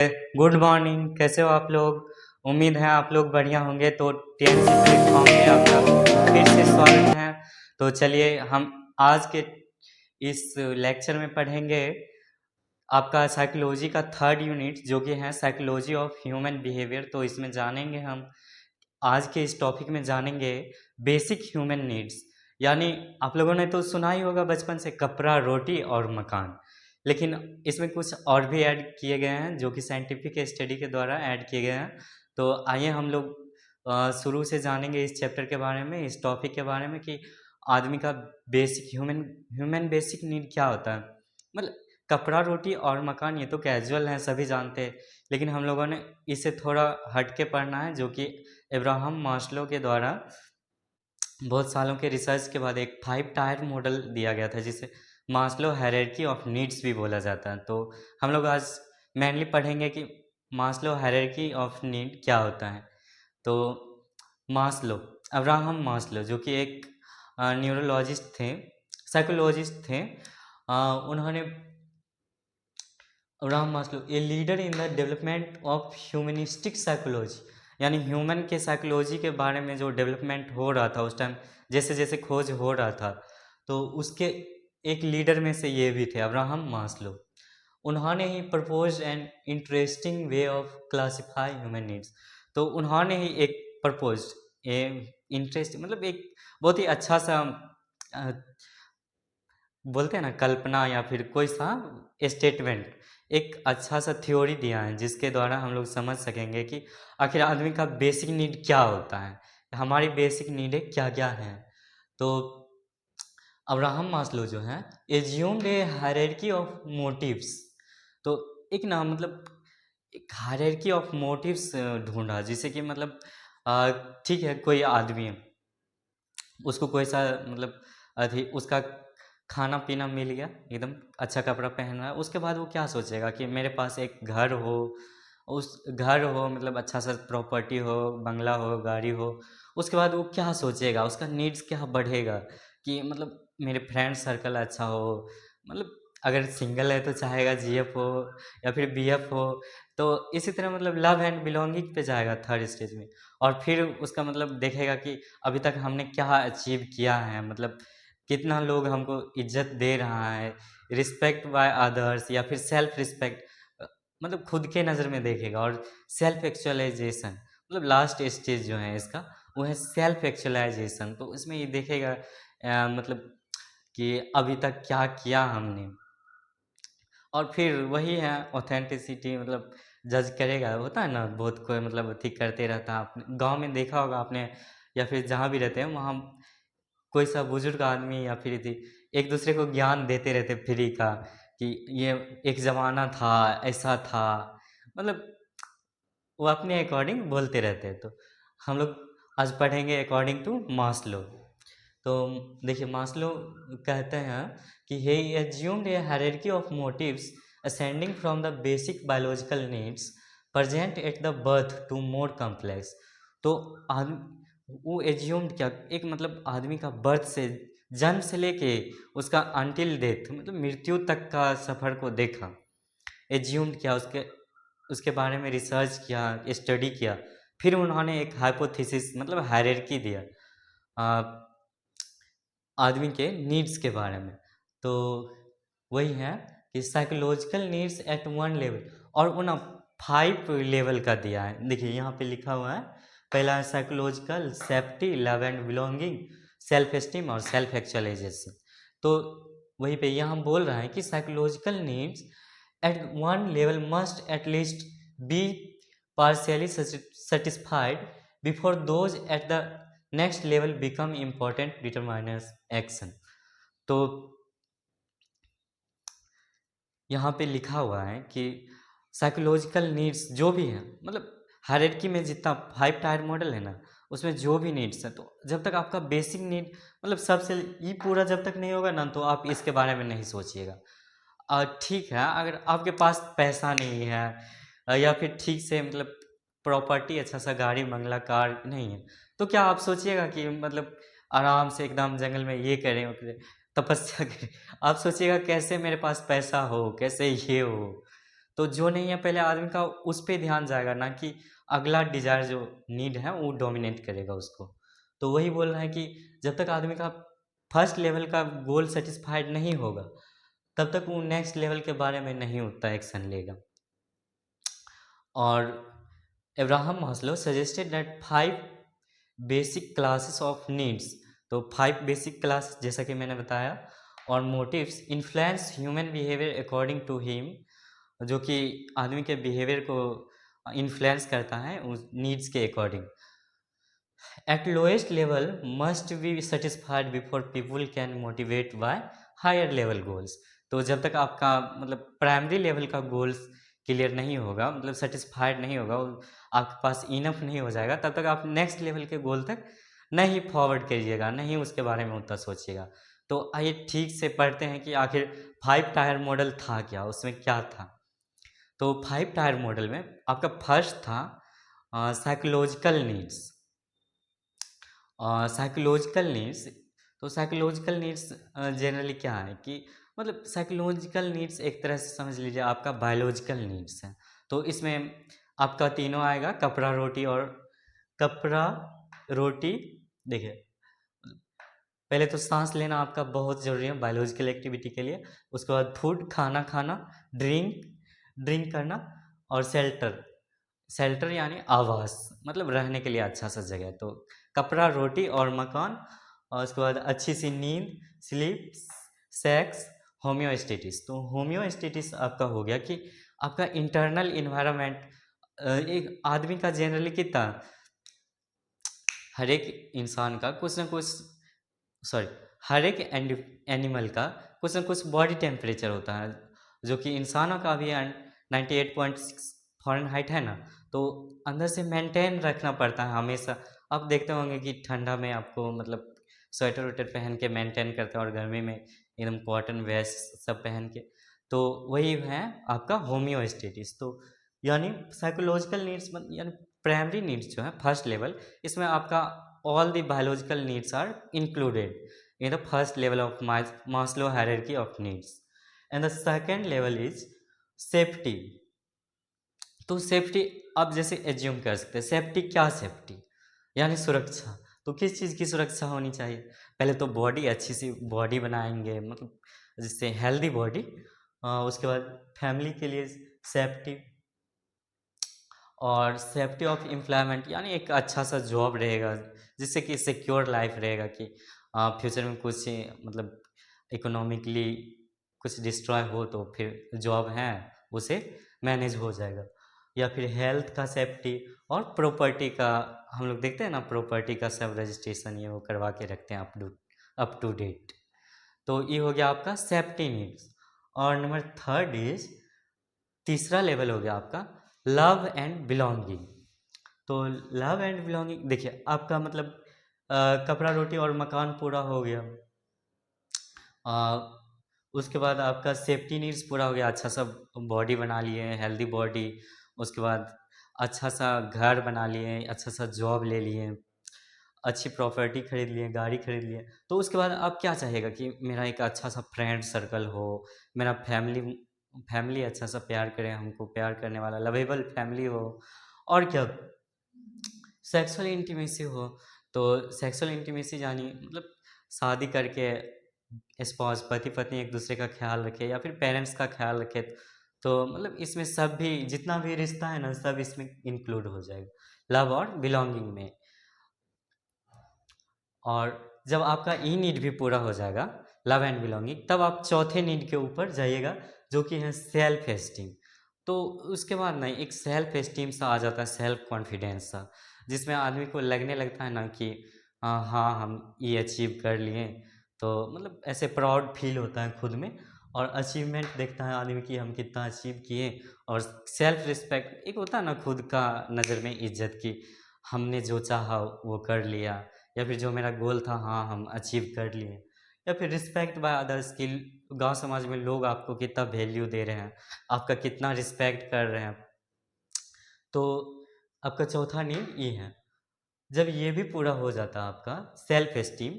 Good morning. कैसे हो आप लोग? उम्मीद है आप लोग बढ़िया होंगे। तो टीएनसी प्लेटफॉर्म में आपका फिर से स्वागत है। तो चलिए हम आज के इस लेक्चर में पढ़ेंगे आपका साइकोलॉजी का थर्ड यूनिट, जो कि है साइकोलॉजी ऑफ ह्यूमन बिहेवियर। तो इसमें जानेंगे हम, आज के इस टॉपिक में जानेंगे बेसिक ह्यूमन नीड्स। यानी आप लोगों ने तो सुना ही होगा बचपन से, कपड़ा, रोटी और मकान। लेकिन इसमें कुछ और भी ऐड किए गए हैं, जो कि साइंटिफिक स्टडी के द्वारा ऐड किए गए हैं। तो आइए हम लोग शुरू से जानेंगे इस चैप्टर के बारे में, इस टॉपिक के बारे में, कि आदमी का बेसिक ह्यूमन बेसिक नीड क्या होता है। मतलब कपड़ा, रोटी और मकान ये तो कैजुअल हैं, सभी जानते हैं। लेकिन हम लोगों ने इसे थोड़ा हट के पढ़ना है, जो कि एब्राहम मास्लो के द्वारा बहुत सालों के रिसर्च के बाद एक 5 टायर मॉडल दिया गया था, जिसे मास्लो हायरार्की ऑफ नीड्स भी बोला जाता है। तो हम लोग आज मेनली पढ़ेंगे कि मास्लो हायरार्की ऑफ नीड क्या होता है। तो मास्लो, अब्राहम मास्लो, जो कि एक न्यूरोलॉजिस्ट थे, साइकोलॉजिस्ट थे। उन्होंने, Abraham Maslow, a leader in the development of humanistic psychology, यानी ह्यूमन के साइकोलॉजी के बारे में जो डेवलपमेंट हो रहा था उस टाइम, जैसे जैसे खोज हो रहा था, तो उसके एक लीडर में से ये भी थे, अब्राहम मास्लो। उन्होंने ही propose an interesting way of classify human needs. तो उन्होंने ही एक प्रपोज, ए इंटरेस्ट मतलब एक बहुत ही अच्छा सा अ, बोलते हैं ना, कल्पना या फिर कोई सा स्टेटमेंट, एक अच्छा सा थ्योरी दिया है, जिसके द्वारा हम लोग समझ सकेंगे कि आखिर आदमी का बेसिक नीड क्या होता है, हमारी बेसिक नीडें क्या क्या हैं। तो अब्राहम मास्लो जो है, assumed a hierarchy of motives. तो एक ना मतलब एक हायरार्की ऑफ मोटिव्स ढूंढा, जिसे कि मतलब ठीक है, कोई आदमी है, उसको कोई सा मतलब अभी उसका खाना पीना मिल गया, एकदम अच्छा कपड़ा पहन रहा है। उसके बाद वो क्या सोचेगा कि मेरे पास एक घर हो, उस घर हो मतलब अच्छा सा प्रॉपर्टी हो, बंगला हो, गाड़ी हो। उसके बाद वो क्या सोचेगा, उसका नीड्स क्या बढ़ेगा, कि मतलब मेरे फ्रेंड सर्कल अच्छा हो, मतलब अगर सिंगल है तो चाहेगा जीएफ हो या फिर बीएफ हो। तो इसी तरह मतलब लव एंड बिलोंगिंग पे जाएगा थर्ड स्टेज में। और फिर उसका मतलब देखेगा कि अभी तक हमने क्या अचीव किया है, मतलब कितना लोग हमको इज्जत दे रहा है, रिस्पेक्ट बाय अदर्स या फिर सेल्फ रिस्पेक्ट, मतलब खुद के नज़र में देखेगा। और सेल्फ एक्चुअलाइजेशन, मतलब लास्ट स्टेज जो है इसका, वो है सेल्फ एक्चुअलाइजेशन। तो इसमें ये देखेगा मतलब कि अभी तक क्या किया हमने। और फिर वही है ऑथेंटिसिटी, मतलब जज करेगा, होता है ना बहुत कोई मतलब ठीक करते रहता है। आपने गांव में देखा होगा आपने, या फिर जहाँ भी रहते हैं वहाँ कोई सा बुजुर्ग आदमी या फिर एक दूसरे को ज्ञान देते रहते फ्री का, कि ये एक ज़माना था, ऐसा था, मतलब वो अपने अकॉर्डिंग बोलते रहते हैं। तो हम लोग आज पढ़ेंगे अकॉर्डिंग टू मास्लो। तो देखिए, मास्लो कहते हैं कि he assumed a hierarchy of motives ascending from the basic biological needs present at the birth to more complex। तो वो एज्यूम्ड क्या, एक मतलब आदमी का बर्थ से, जन्म से लेके उसका अनटिल डेथ, मतलब मृत्यु तक का सफ़र को देखा, एज्यूम्ड किया, उसके उसके बारे में रिसर्च किया, स्टडी किया। फिर उन्होंने एक हाइपोथेसिस मतलब हायरार्की दिया आदमी के नीड्स के बारे में। तो वही है कि psychological needs at one level, और वो ना 5 लेवल का दिया है। देखिए यहाँ पे लिखा हुआ है, पहला है psychological, safety, love and belonging, self esteem और सेल्फ एक्चुअलाइजेशन। तो वही पे यहाँ बोल रहा है कि psychological needs at one level must at least be partially satisfied before those at the next level become important determiners action। तो यहाँ पे लिखा हुआ है कि साइकोलॉजिकल नीड्स जो भी हैं, मतलब हायरार्की में जितना 5 टायर मॉडल है ना, उसमें जो भी नीड्स हैं, तो जब तक आपका बेसिक नीड मतलब सबसे ये पूरा जब तक नहीं होगा ना, तो आप इसके बारे में नहीं सोचिएगा। ठीक है, अगर आपके पास पैसा नहीं है या फिर ठीक से मतलब प्रॉपर्टी, अच्छा सा गाड़ी, बंगला, कार नहीं है, तो क्या आप सोचिएगा कि मतलब आराम से एकदम जंगल में ये करें वो करें, तपस्या करें। आप सोचिएगा कैसे मेरे पास पैसा हो, कैसे ये हो। तो जो नहीं है पहले आदमी का उस पे ध्यान जाएगा, ना कि अगला डिजायर जो नीड है वो डोमिनेट करेगा उसको। तो वही बोल रहा है कि जब तक आदमी का फर्स्ट लेवल का गोल सेटिस्फाइड नहीं होगा तब तक वो नेक्स्ट लेवल के बारे में नहीं उतना एक्शन लेगा। और Abraham Maslow suggested that 5 basic classes of needs, तो 5 बेसिक क्लास जैसा कि मैंने बताया, और motives influence human behaviour according to him, जो कि आदमी के बिहेवियर को इन्फ्लुएंस करता है उस नीड्स के according. At lowest level must be satisfied before people can motivate by higher level goals. तो जब तक आपका मतलब प्राइमरी लेवल का गोल्स क्लियर नहीं होगा, मतलब सेटिस्फाइड नहीं होगा, आपके पास इनफ नहीं हो जाएगा, तब तक आप नेक्स्ट लेवल के गोल तक नहीं फॉरवर्ड करिएगा, नहीं उसके बारे में उतना सोचिएगा। तो आइए ठीक से पढ़ते हैं कि आखिर 5 टायर मॉडल था क्या, उसमें क्या था। तो 5 टायर मॉडल में आपका फर्स्ट था साइकोलॉजिकल नीड्स। साइकोलॉजिकल नीड्स, तो साइकोलॉजिकल नीड्स जनरली क्या है कि मतलब साइकोलॉजिकल नीड्स एक तरह से समझ लीजिए आपका बायोलॉजिकल नीड्स है। तो इसमें आपका तीनों आएगा, कपड़ा रोटी और कपड़ा रोटी। देखिए पहले तो सांस लेना आपका बहुत ज़रूरी है बायोलॉजिकल एक्टिविटी के लिए, उसके बाद फूड खाना खाना, ड्रिंक ड्रिंक करना, और शेल्टर, शेल्टर यानी आवास, मतलब रहने के लिए अच्छा सा जगह। तो कपड़ा रोटी और मकान, और उसके बाद अच्छी सी नींद, स्लीप, सेक्स, होम्योस्टेटिस। तो होम्योस्टेटिस आपका हो गया कि आपका इंटरनल इन्वायरमेंट, एक आदमी का जनरली कितना, हर एक इंसान का कुछ ना कुछ, सॉरी, हर एक एनिमल का कुछ ना कुछ बॉडी टेम्परेचर होता है, जो कि इंसानों का भी 98.6 फ़ारेनहाइट है ना। तो अंदर से मेंटेन रखना पड़ता है हमेशा। आप देखते होंगे कि ठंडा में आपको मतलब स्वेटर वेटर पहन के मेंटेन करते हैं, और गर्मी में एकदम कॉटन वेस्ट सब पहन के। तो वही है आपका होम्योस्टेटिस। तो यानी साइकोलॉजिकल नीड्स यानी प्राइमरी नीड्स जो है फर्स्ट लेवल, इसमें आपका all the biological needs are included in the first level of Maslow hierarchy of needs, and the second level is safety। तो सेफ्टी आप जैसे एज्यूम कर सकते हैं, सेफ्टी क्या, सेफ्टी यानी सुरक्षा। तो किस चीज़ की सुरक्षा होनी चाहिए, पहले तो बॉडी, अच्छी सी बॉडी बनाएंगे, मतलब जिससे हेल्दी बॉडी। उसके बाद फैमिली के लिए सेफ्टी, और सेफ्टी ऑफ एम्प्लॉयमेंट यानी एक अच्छा सा जॉब रहेगा, जिससे कि सिक्योर लाइफ रहेगा कि फ्यूचर में कुछ मतलब इकोनॉमिकली कुछ डिस्ट्रॉय हो तो फिर जॉब है उसे मैनेज हो जाएगा। या फिर हेल्थ का सेफ्टी, और प्रॉपर्टी का हम लोग देखते हैं ना, प्रॉपर्टी का सब रजिस्ट्रेशन ये वो करवा के रखते हैं अप टू डेट। तो ये हो गया आपका सेफ्टी नीड्स। और नंबर थर्ड इज, तीसरा लेवल हो गया आपका लव एंड बिलोंगिंग। तो लव एंड बिलोंगिंग देखिए आपका मतलब कपड़ा रोटी और मकान पूरा हो गया, अ, उसके बाद आपका सेफ्टी नीड्स पूरा हो गया, अच्छा सा बॉडी बना लिए, हेल्दी बॉडी। उसके बाद अच्छा सा घर बना लिए, अच्छा सा जॉब ले लिए, अच्छी प्रॉपर्टी खरीद लिए, गाड़ी खरीद लिए। तो उसके बाद आप क्या चाहेगा कि मेरा एक अच्छा सा फ्रेंड सर्कल हो, मेरा फैमिली फैमिली अच्छा सा प्यार करे, हमको प्यार करने वाला लवेबल फैमिली हो, और क्या, सेक्सुअल इंटीमेसी हो। तो सेक्सुअल इंटीमेसी यानी मतलब शादी करके स्पॉस पति पत्नी एक दूसरे का ख्याल रखे, या फिर पेरेंट्स का ख्याल रखे। तो मतलब इसमें सब भी जितना भी रिश्ता है ना, सब इसमें इंक्लूड हो जाएगा लव और बिलोंगिंग में। और जब आपका ई नीड भी पूरा हो जाएगा, लव एंड बिलोंगिंग, तब आप चौथे नीड के ऊपर जाइएगा, जो कि है सेल्फ एस्टीम। तो उसके बाद ना एक सेल्फ एस्टीम सा आ जाता है, सेल्फ कॉन्फिडेंस सा, जिसमें आदमी को लगने लगता है ना कि हाँ हम ये अचीव कर लिए। तो मतलब ऐसे प्राउड फील होता है खुद में, और अचीवमेंट देखता है आदमी कि हम कितना अचीव किए। और सेल्फ रिस्पेक्ट एक होता है ना, खुद का नज़र में इज्जत की, हमने जो चाहा वो कर लिया, या फिर जो मेरा गोल था हाँ हम अचीव कर लिए। या फिर रिस्पेक्ट बाय अदर्स की, गांव समाज में लोग आपको कितना वैल्यू दे रहे हैं, आपका कितना रिस्पेक्ट कर रहे हैं। तो आपका चौथा नीड ये है। जब ये भी पूरा हो जाता है आपका सेल्फ एस्टीम,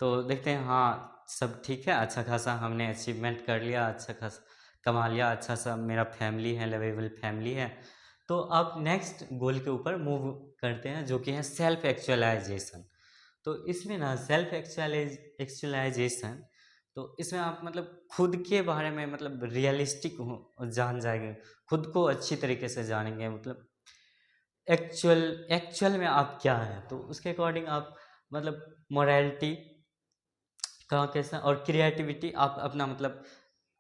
तो देखते हैं हाँ सब ठीक है, अच्छा खासा हमने अचीवमेंट कर लिया, अच्छा खासा कमा लिया, अच्छा सा मेरा फैमिली है, लवेबल फैमिली है, तो आप नेक्स्ट गोल के ऊपर मूव करते हैं जो कि है सेल्फ एक्चुअलाइजेशन। तो इसमें ना सेल्फ एक्चुअलाइजेशन, तो इसमें आप मतलब खुद के बारे में मतलब रियलिस्टिक जान जाएंगे, खुद को अच्छी तरीके से जानेंगे, मतलब एक्चुअल एक्चुअल में आप क्या हैं, तो उसके अकॉर्डिंग आप मतलब मोरालिटी का कैसा और क्रिएटिविटी आप अपना मतलब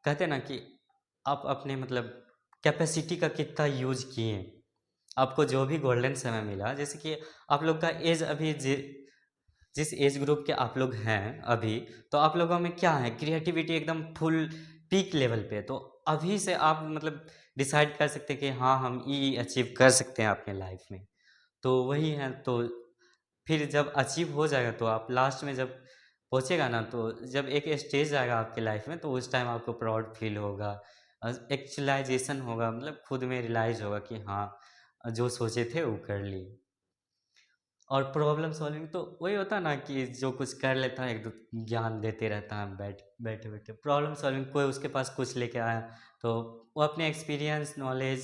कहते हैं ना कि आप अपने मतलब कैपेसिटी का कितना यूज किए, आपको जो भी गोल्डन समय मिला, जैसे कि आप लोग का एज अभी जिस एज ग्रुप के आप लोग हैं अभी, तो आप लोगों में क्या है, क्रिएटिविटी एकदम फुल पीक लेवल पे, तो अभी से आप मतलब डिसाइड कर सकते हैं कि हाँ हम ये अचीव कर सकते हैं अपने लाइफ में। तो वही है, तो फिर जब अचीव हो जाएगा तो आप लास्ट में जब पहुंचेगा ना, तो जब एक स्टेज आएगा आपके लाइफ में, तो उस टाइम आपको प्राउड फील होगा, एक्चुअलाइजेशन होगा, मतलब खुद में रियलाइज होगा कि हाँ जो सोचे थे वो कर ली। और प्रॉब्लम सॉल्विंग तो वही होता है ना कि जो कुछ कर लेता है एक दो ज्ञान देते रहता है बैठे बैठे, प्रॉब्लम सॉल्विंग कोई उसके पास कुछ लेके आया तो वो अपने एक्सपीरियंस नॉलेज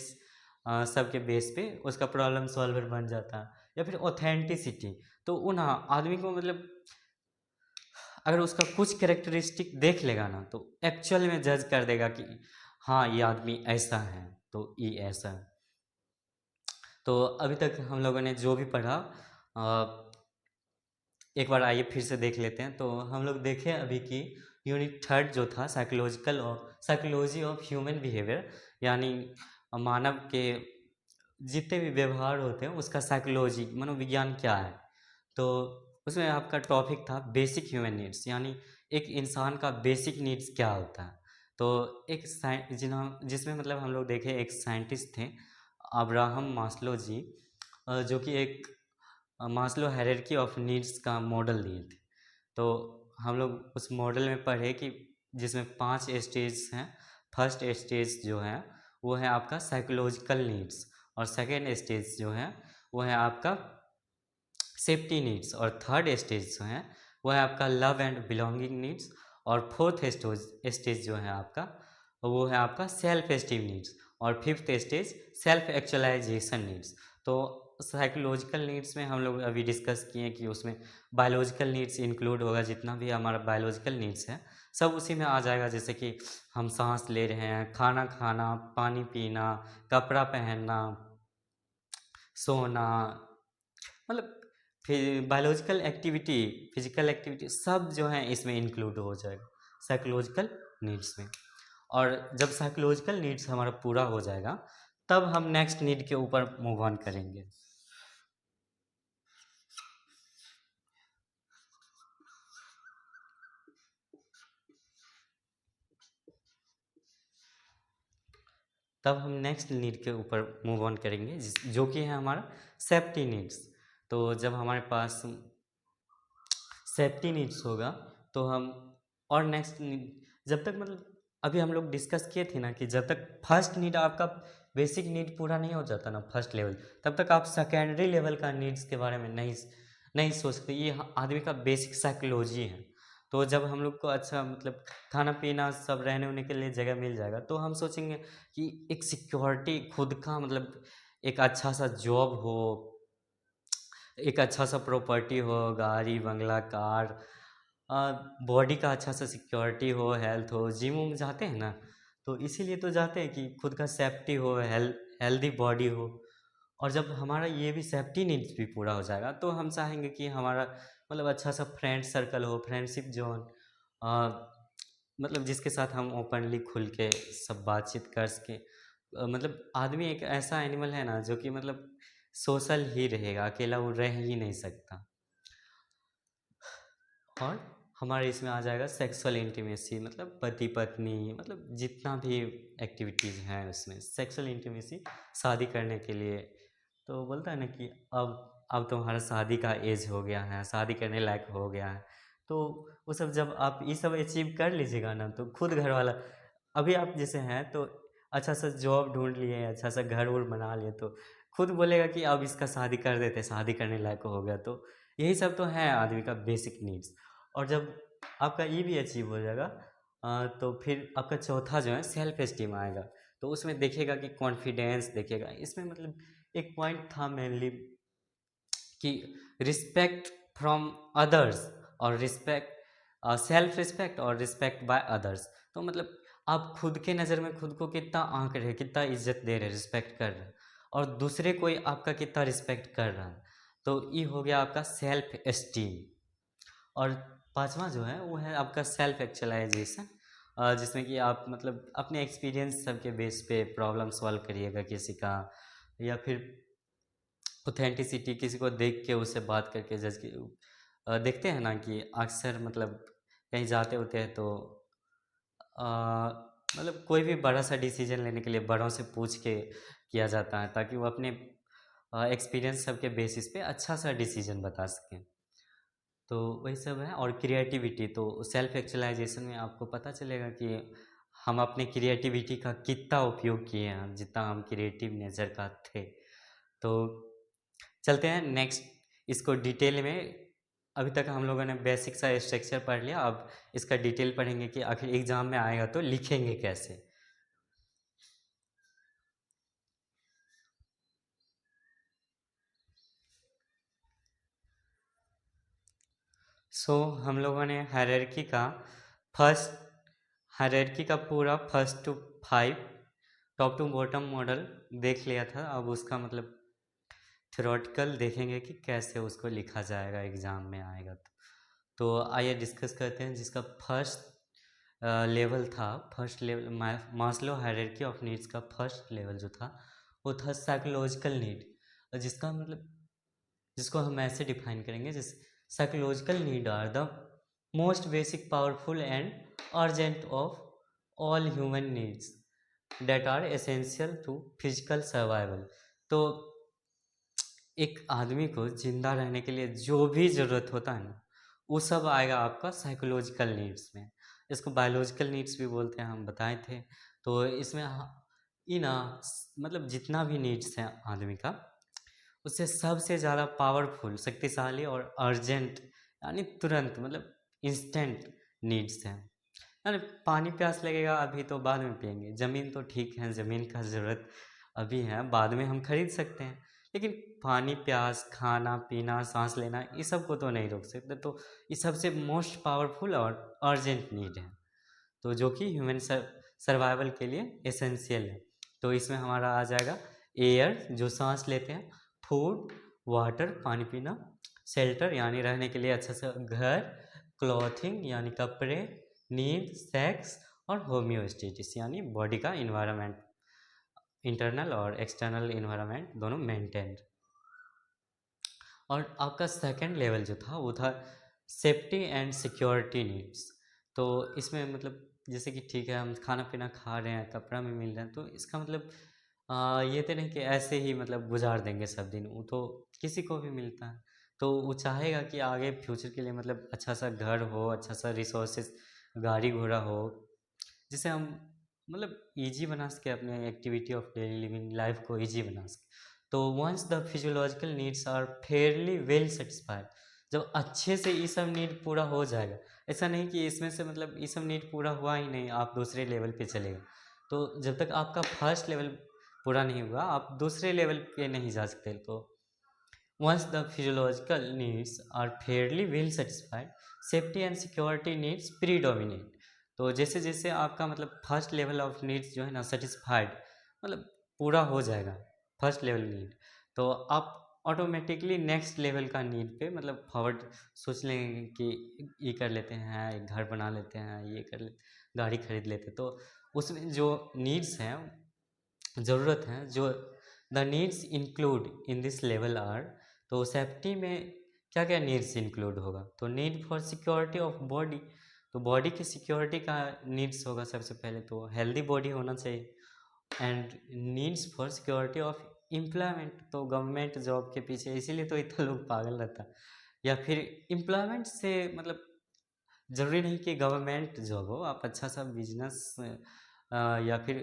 सबके बेस पे उसका प्रॉब्लम सॉल्वर बन जाता है। या फिर ऑथेंटिसिटी, तो उन हाँ आदमी को मतलब अगर उसका कुछ कैरेक्टरिस्टिक देख लेगा ना, तो एक्चुअल में जज कर देगा कि हाँ ये आदमी ऐसा है, तो ये ऐसा है। तो अभी तक हम लोगों ने जो भी पढ़ा, एक बार आइए फिर से देख लेते हैं। तो हम लोग देखें अभी की यूनिट थर्ड जो था साइकोलॉजी ऑफ ह्यूमन बिहेवियर, यानी मानव के जितने भी व्यवहार होते हैं उसका साइकोलॉजी मनोविज्ञान क्या है। तो उसमें आपका टॉपिक था बेसिक ह्यूमन नीड्स, यानी एक इंसान का बेसिक नीड्स क्या होता है। तो एक जिसमें मतलब हम लोग देखे एक साइंटिस्ट थे अब्राहम मास्लो जी, जो कि एक मास्लो हायरार्की ऑफ नीड्स का मॉडल दिए थे। तो हम लोग उस मॉडल में पढ़े कि जिसमें 5 स्टेज हैं। फर्स्ट स्टेज जो है वो है आपका साइकोलॉजिकल नीड्स, और सेकेंड स्टेज जो है वो है आपका सेफ्टी नीड्स, और थर्ड स्टेज जो है वो है आपका लव एंड बिलोंगिंग नीड्स, और फोर्थ स्टेज जो है आपका वो है आपका सेल्फ एस्टीम नीड्स, और fifth stage self actualisation needs. तो साइकोलॉजिकल नीड्स में हम लोग अभी डिस्कस किए कि उसमें बायोलॉजिकल नीड्स इंक्लूड होगा, जितना भी हमारा बायोलॉजिकल नीड्स है सब उसी में आ जाएगा, जैसे कि हम सांस ले रहे हैं, खाना खाना, पानी पीना, कपड़ा पहनना, सोना, मतलब फिर बायोलॉजिकल एक्टिविटी, फिजिकल एक्टिविटी सब जो है इसमें इंक्लूड हो जाएगा साइकोलॉजिकल नीड्स में। और जब साइकोलॉजिकल नीड्स हमारा पूरा हो जाएगा तब हम नेक्स्ट नीड के ऊपर मूव ऑन करेंगे। तब हम नेक्स्ट नीड के ऊपर मूव ऑन करेंगे जो कि है हमारा सेफ्टी नीड्स। तो जब हमारे पास सेफ्टी नीड्स होगा तो हम और नेक्स्ट नीड, जब तक मतलब अभी हम लोग डिस्कस किए थे ना कि जब तक फर्स्ट नीड आपका बेसिक नीड पूरा नहीं हो जाता ना फर्स्ट लेवल, तब तक आप सेकेंडरी लेवल का नीड्स के बारे में नहीं नहीं सोच सकते। ये आदमी का बेसिक साइकोलॉजी है। तो जब हम लोग को अच्छा मतलब खाना पीना सब रहने होने के लिए जगह मिल जाएगा तो हम सोचेंगे कि एक सिक्योरिटी खुद का मतलब एक अच्छा सा जॉब हो, एक अच्छा सा प्रॉपर्टी हो, गाड़ी बंगला कार, बॉडी का अच्छा सा सिक्योरिटी हो, हेल्थ हो, जिम उम जाते हैं ना, तो इसीलिए तो जाते हैं कि खुद का सेफ्टी हो, हेल्दी बॉडी हो। और जब हमारा ये भी सेफ्टी नीड्स भी पूरा हो जाएगा तो हम चाहेंगे कि हमारा मतलब अच्छा सा फ्रेंड सर्कल हो, फ्रेंडशिप जोन, मतलब जिसके साथ हम ओपनली खुल के सब बातचीत कर सके। मतलब आदमी एक ऐसा एनिमल है ना जो कि मतलब सोशल ही रहेगा, अकेला वो रह ही नहीं सकता। और हमारे इसमें आ जाएगा सेक्सुअल इंटीमेसी, मतलब पति पत्नी, मतलब जितना भी एक्टिविटीज़ हैं उसमें सेक्सुअल इंटीमेसी शादी करने के लिए। तो बोलता है ना कि अब तुम्हारा शादी का एज हो गया है, शादी करने लायक हो गया है। तो वो सब जब आप ये सब अचीव कर लीजिएगा ना तो खुद घर वाला, अभी आप जैसे हैं तो अच्छा सा जॉब ढूंढ लिए, अच्छा सा घर उर बना लिए, तो खुद बोलेगा कि अब इसका शादी कर देते, शादी करने लायक हो गया। तो यही सब तो है आदमी का बेसिक नीड्स। और जब आपका ये भी अचीव हो जाएगा, तो फिर आपका चौथा जो है सेल्फ एस्टीम आएगा। तो उसमें देखेगा कि कॉन्फिडेंस देखेगा। इसमें मतलब एक पॉइंट था मेनली कि रिस्पेक्ट फ्रॉम अदर्स और रिस्पेक्ट, सेल्फ रिस्पेक्ट और रिस्पेक्ट बाय अदर्स। तो मतलब आप खुद के नज़र में खुद को कितना आंक रहे, कितना इज्जत दे रहे, रिस्पेक्ट कर रहे, और दूसरे कोई आपका कितना रिस्पेक्ट कर रहा है। तो ये हो गया आपका सेल्फ एस्टीम। और पांचवा जो है वो है आपका सेल्फ एक्चुअलाइजेशन, जिसमें कि आप मतलब अपने एक्सपीरियंस सबके बेस पे प्रॉब्लम सॉल्व करिएगा किसी का, या फिर ऑथेंटिसिटी किसी को देख के उससे बात करके जज के देखते हैं ना कि अक्सर मतलब कहीं जाते होते हैं तो अ, मतलब कोई भी बड़ा सा डिसीजन लेने के लिए बड़ों से पूछ के किया जाता है, ताकि वो अपने एक्सपीरियंस सबके बेसिस पे अच्छा सा डिसीजन बता सकें। तो वही सब है। और क्रिएटिविटी, तो सेल्फ एक्चुअलाइजेशन में आपको पता चलेगा कि हम अपने क्रिएटिविटी का कितना उपयोग किए हैं, जितना हम क्रिएटिव नेचर का थे। तो चलते हैं नेक्स्ट, इसको डिटेल में। अभी तक हम लोगों ने बेसिक सा स्ट्रक्चर पढ़ लिया, अब इसका डिटेल पढ़ेंगे कि आखिर एग्जाम में आएगा तो लिखेंगे कैसे। हम लोगों ने फर्स्ट हायरार्की का पूरा first to five top to bottom model देख लिया था। अब उसका मतलब थ्योरेटिकल देखेंगे कि कैसे उसको लिखा जाएगा, एग्ज़ाम में आएगा तो आइए डिस्कस करते हैं। जिसका फर्स्ट लेवल था, first level Maslow hierarchy of needs का फर्स्ट लेवल जो था वो था साइकोलॉजिकल नीड। जिसका मतलब जिसको हम ऐसे डिफाइन करेंगे, जिस psychological need are the most basic powerful and urgent of all human needs that are essential to physical survival. तो एक आदमी को जिंदा रहने के लिए जो भी ज़रूरत होता है ना, वो सब आएगा आपका साइकोलॉजिकल नीड्स में। इसको बायोलॉजिकल नीड्स भी बोलते हैं, हम बताए थे। तो इसमें मतलब जितना भी नीड्स हैं आदमी का, उससे सबसे ज़्यादा पावरफुल, शक्तिशाली और अर्जेंट यानी तुरंत मतलब इंस्टेंट नीड्स हैं। यानी पानी प्यास लगेगा अभी तो बाद में पियेंगे, ज़मीन तो ठीक है, ज़मीन का ज़रूरत अभी है, बाद में हम खरीद सकते हैं, लेकिन पानी प्यास, खाना पीना, सांस लेना, ये सब को तो नहीं रोक सकते। तो ये सबसे मोस्ट पावरफुल और अर्जेंट नीड है, तो जो कि ह्यूमन सर्वाइवल के लिए एसेंशियल है। तो इसमें हमारा आ जाएगा एयर, जो सांस लेते हैं, फूड, वाटर पानी पीना, शेल्टर यानी रहने के लिए अच्छा सा घर, क्लॉथिंग यानी कपड़े, नींद, सेक्स, और होम्योस्टेटिस यानी बॉडी का इन्वायरमेंट, इंटरनल और एक्सटर्नल इन्वायरमेंट दोनों मेंटेन्ड। और आपका सेकंड लेवल जो था वो था सेफ्टी एंड सिक्योरिटी नीड्स। तो इसमें मतलब जैसे कि ठीक है, हम खाना पीना खा रहे हैं, कपड़ा भी मिल रहा है, तो इसका मतलब ये तो नहीं कि ऐसे ही मतलब गुजार देंगे सब दिन, वो तो किसी को भी मिलता है। तो वो चाहेगा कि आगे फ्यूचर के लिए मतलब अच्छा सा घर हो, अच्छा सा रिसोर्सेज, गाड़ी घोड़ा हो, जिसे हम मतलब इजी बना सके, अपने activity of daily living life को इजी बना सके। तो once the physiological needs are fairly well satisfied, जब अच्छे से ये सब नीड पूरा हो जाएगा, ऐसा नहीं कि इसमें से मतलब ये सब नीड पूरा हुआ ही नहीं आप दूसरे लेवल पे चले गए, तो जब तक आपका फर्स्ट लेवल पूरा नहीं हुआ आप दूसरे लेवल पे नहीं जा सकते। तो once the physiological needs are fairly well satisfied, safety and security needs predominate। तो जैसे जैसे आपका मतलब फर्स्ट लेवल ऑफ नीड्स जो है ना सेटिस्फाइड, मतलब पूरा हो जाएगा फर्स्ट लेवल नीड, तो आप ऑटोमेटिकली नेक्स्ट लेवल का नीड पे मतलब फॉरवर्ड सोच लेंगे कि ये कर लेते हैं, एक घर बना लेते हैं, ये कर ले, गाड़ी खरीद लेते हैं। तो उसमें जो नीड्स हैं, ज़रूरत हैं, जो the needs include in this level are, तो सेफ्टी में क्या क्या नीड्स इंक्लूड होगा, तो need for security of body, तो बॉडी की सिक्योरिटी का नीड्स होगा सबसे पहले, तो हेल्दी बॉडी होना चाहिए। And needs for security of employment, तो गवर्नमेंट जॉब के पीछे इसीलिए तो इतना लोग पागल रहता है। या फिर एम्प्लॉयमेंट से मतलब ज़रूरी नहीं कि गवर्नमेंट जॉब हो, आप अच्छा सा बिजनेस या फिर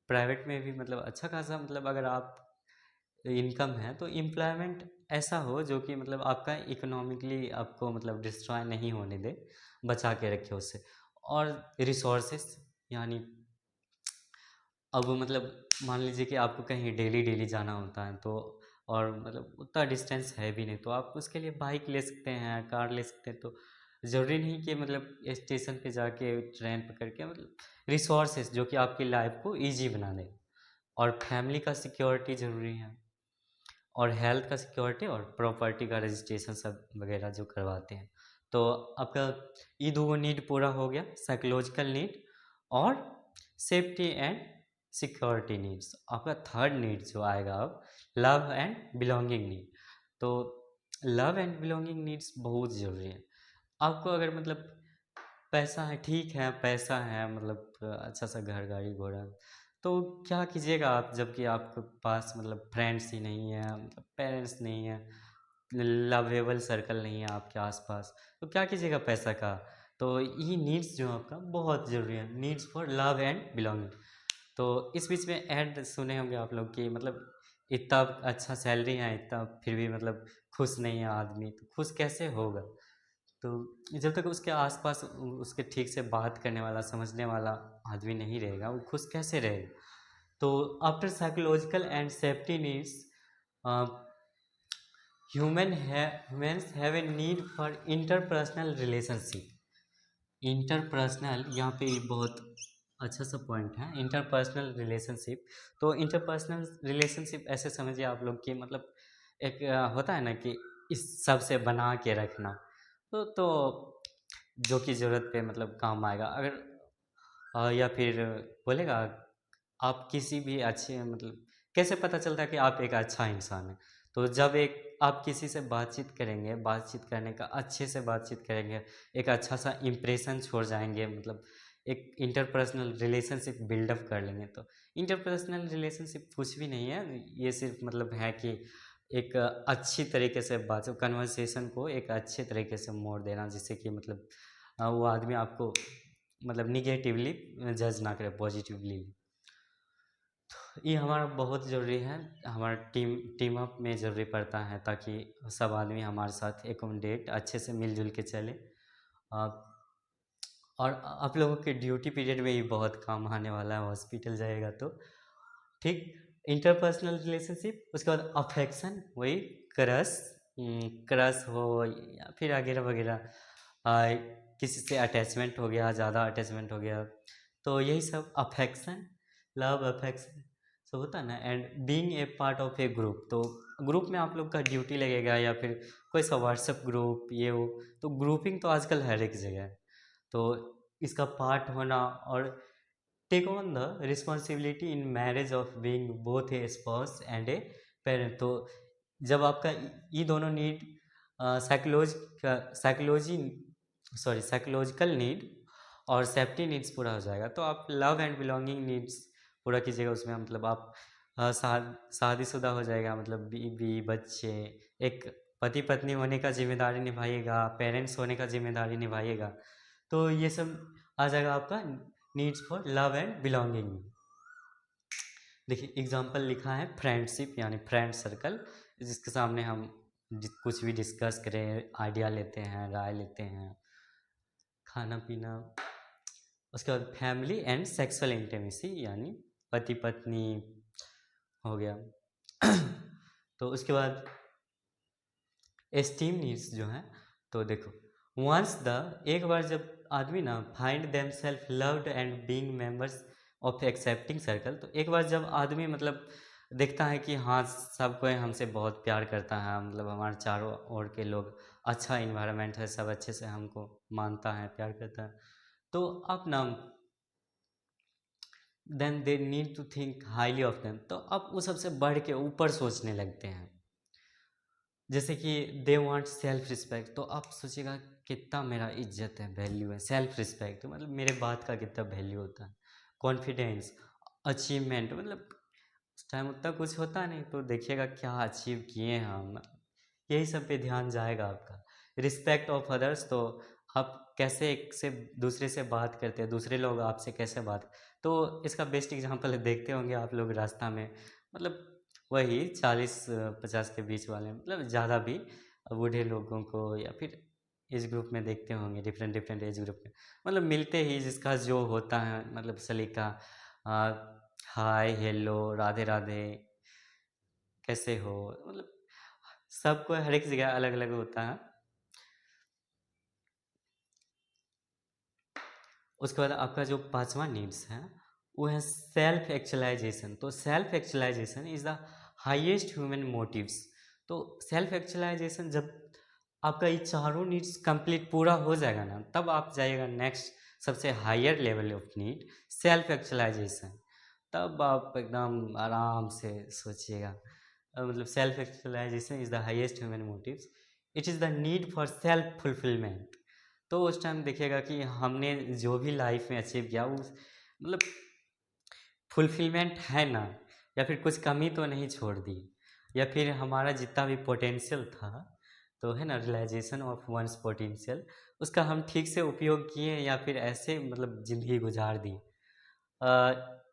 प्राइवेट में भी मतलब अच्छा खासा मतलब अगर आप इनकम है, तो एम्प्लॉयमेंट ऐसा हो जो कि मतलब आपका इकोनॉमिकली आपको मतलब डिस्ट्रॉय नहीं होने दे, बचा के रखे उससे। और रिसोर्सेस, यानी अब मतलब मान लीजिए कि आपको कहीं डेली डेली जाना होता है, तो और मतलब उतना डिस्टेंस है भी नहीं, तो आप उसके लिए बाइक ले सकते हैं, कार ले सकते हैं। तो ज़रूरी नहीं कि मतलब स्टेशन पे जाके ट्रेन पकड़ के, मतलब रिसोर्सेज जो कि आपकी लाइफ को इजी बना दे। और फैमिली का सिक्योरिटी ज़रूरी है, और हेल्थ का सिक्योरिटी और प्रॉपर्टी का रजिस्ट्रेशन सब वगैरह जो करवाते हैं। तो आपका ये दो नीड पूरा हो गया, साइकोलॉजिकल नीड और सेफ्टी एंड सिक्योरिटी नीड्स। आपका थर्ड नीड जो आएगा अब, लव एंड बिलोंगिंग नीड। तो लव एंड बिलोंगिंग नीड्स बहुत ज़रूरी है। आपको अगर मतलब पैसा है, ठीक है, पैसा है, मतलब अच्छा सा घर गाड़ी घोड़ा, तो क्या कीजिएगा आप, जबकि आपके पास मतलब फ्रेंड्स ही नहीं है, मतलब पेरेंट्स नहीं है, लवेबल सर्कल नहीं है आपके आसपास, तो क्या कीजिएगा पैसा का। तो ये नीड्स जो है आपका बहुत ज़रूरी है, needs for love and belonging. तो इस बीच में ऐड सुने होंगे आप लोग कि मतलब इतना अच्छा सैलरी है, इतना फिर भी मतलब खुश नहीं है आदमी, तो खुश कैसे होगा। तो जब तक उसके आसपास उसके ठीक से बात करने वाला, समझने वाला आदमी नहीं रहेगा, वो खुश कैसे रहेगा। तो after psychological and safety needs, humans have a need for interpersonal relationship. Interpersonal यहाँ पे बहुत अच्छा सा पॉइंट है, इंटरपर्सनल रिलेशनशिप। तो इंटरपर्सनल रिलेशनशिप ऐसे समझिए आप लोग कि मतलब एक होता है ना कि इस सब से बना के रखना, तो जो कि ज़रूरत पे मतलब काम आएगा। अगर या फिर बोलेगा आप किसी भी अच्छे मतलब कैसे पता चलता है कि आप एक अच्छा इंसान हैं। तो जब एक आप किसी से बातचीत करेंगे, बातचीत करने का अच्छे से बातचीत करेंगे, एक अच्छा सा इम्प्रेशन छोड़ जाएंगे, मतलब एक इंटरपर्सनल रिलेशनशिप बिल्डअप कर लेंगे। तो इंटरपर्सनल रिलेशनशिप कुछ भी नहीं है, ये सिर्फ मतलब है कि एक अच्छी तरीके से बात, कन्वर्सेशन को एक अच्छे तरीके से मोड़ देना, जिससे कि मतलब वो आदमी आपको मतलब निगेटिवली जज ना करे, पॉजिटिवली। ये हमारा बहुत ज़रूरी है, हमारा टीम अप में ज़रूरी पड़ता है, ताकि सब आदमी हमारे साथ एकोमोडेट अच्छे से मिलजुल के चले। आप और आप लोगों के ड्यूटी पीरियड में ही बहुत काम आने वाला है, हॉस्पिटल जाएगा तो। ठीक, इंटरपर्सनल रिलेशनशिप, उसके बाद अफेक्शन, वही क्रश, क्रश हो या फिर वगैरह वगैरह, किसी से अटैचमेंट हो गया, ज़्यादा अटैचमेंट हो गया, तो यही सब अफेक्शन, लव अफेक्शन सब होता है ना। And being a part of A group, तो ग्रुप में आप लोग का ड्यूटी लगेगा, या फिर कोई सा व्हाट्सएप ग्रुप ये वो, तो ग्रुपिंग तो आजकल हर एक जगह है। तो इसका पार्ट होना, और take on the responsibility in marriage of being both a spouse and a parent. तो जब आपका ये दोनों need, psychology sorry psychological need और सेफ्टी नीड्स पूरा हो जाएगा, तो आप लव एंड बिलोंगिंग नीड्स पूरा कीजिएगा। उसमें मतलब आप शादीशुदा हो जाएगा, मतलब बीवी बच्चे, एक पति पत्नी होने का जिम्मेदारी निभाइएगा, पेरेंट्स होने का जिम्मेदारी निभाइएगा। तो ये सब आ जाएगा आपका needs for love and belonging. देखिए एग्जाम्पल लिखा है फ्रेंडशिप, यानी फ्रेंड सर्कल, जिसके सामने हम कुछ भी डिस्कस करें, आइडिया लेते हैं, राय लेते हैं, खाना पीना। उसके बाद फैमिली एंड सेक्सुअल इंटीमेसी, यानी पति पत्नी हो गया। तो उसके बाद एस्टीम नीड्स जो हैं, तो देखो वंस द एक बार जब आदमी ना find them self loved and being members of accepting circle, तो एक बार जब आदमी मतलब देखता है कि हाँ सब कोई हमसे बहुत प्यार करता है, मतलब हमारे चारों ओर के लोग, अच्छा इन्वायरमेंट है, सब अच्छे से हमको मानता है, प्यार करता है, तो आप ना then they need to think highly of them, तो आप वो सबसे बढ़ के ऊपर सोचने लगते हैं। जैसे कि दे वांट सेल्फ रिस्पेक्ट, तो आप सोचिएगा कितना मेरा इज्जत है, वैल्यू है, सेल्फ रिस्पेक्ट मतलब मेरे बात का कितना वैल्यू होता है। कॉन्फिडेंस, अचीवमेंट, मतलब उस टाइम उतना कुछ होता नहीं, तो देखिएगा क्या अचीव किए हैं हम, यही सब पे ध्यान जाएगा आपका। रिस्पेक्ट ऑफ अदर्स, तो आप कैसे एक से दूसरे से बात करते हैं, दूसरे लोग आपसे कैसे बात, तो इसका बेस्ट एग्जांपल देखते होंगे आप लोग रास्ता में, मतलब वही 40-50 के बीच वाले, मतलब ज़्यादा भी बूढ़े लोगों को, या फिर एज ग्रुप में देखते होंगे, डिफरेंट डिफरेंट एज ग्रुप में मतलब मिलते ही जिसका जो होता है मतलब सलीका, हाय हेलो राधे राधे कैसे हो, मतलब सबको हर एक जगह अलग अलग होता है। उसके बाद आपका जो पांचवा नीड्स है वो है सेल्फ एक्चुअलाइजेशन। तो self actualisation is the highest human motives. तो सेल्फ एक्चुअलाइजेशन जब आपका ये चारों नीड्स कंप्लीट पूरा हो जाएगा ना, तब आप जाइएगा नेक्स्ट सबसे higher level of need self actualisation. तब आप एकदम आराम से सोचिएगा, मतलब self actualisation is the highest human motives. It is the need for self fulfilment. तो उस टाइम देखिएगा कि हमने जो भी लाइफ में अचीव किया उस मतलब फुलफिलमेंट है ना, या फिर कुछ कमी तो नहीं छोड़ दी, या फिर हमारा जितना भी पोटेंशियल था तो है ना रियलाइजेशन ऑफ वंस पोटेंशियल, उसका हम ठीक से उपयोग किए या फिर ऐसे मतलब ज़िंदगी गुजार दी।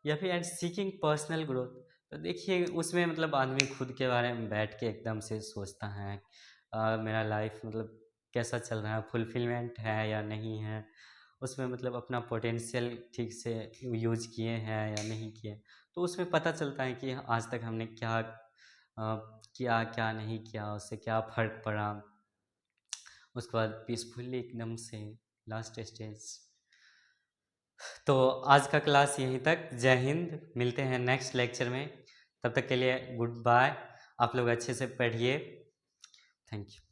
या फिर एंड सीकिंग पर्सनल ग्रोथ। तो देखिए उसमें मतलब आदमी खुद के बारे में बैठ के एकदम से सोचता है, मेरा लाइफ मतलब कैसा चल रहा है, फुलफिलमेंट है या नहीं है, उसमें मतलब अपना पोटेंशियल ठीक से यूज किए हैं या नहीं किए। तो उसमें पता चलता है कि आज तक हमने क्या किया क्या नहीं किया, उससे क्या फ़र्क पड़ा। उसके बाद पीसफुली एकदम से लास्ट स्टेज। तो आज का क्लास यहीं तक। जय हिंद, मिलते हैं नेक्स्ट लेक्चर में। तब तक के लिए गुड बाय। आप लोग अच्छे से पढ़िए। Thank you.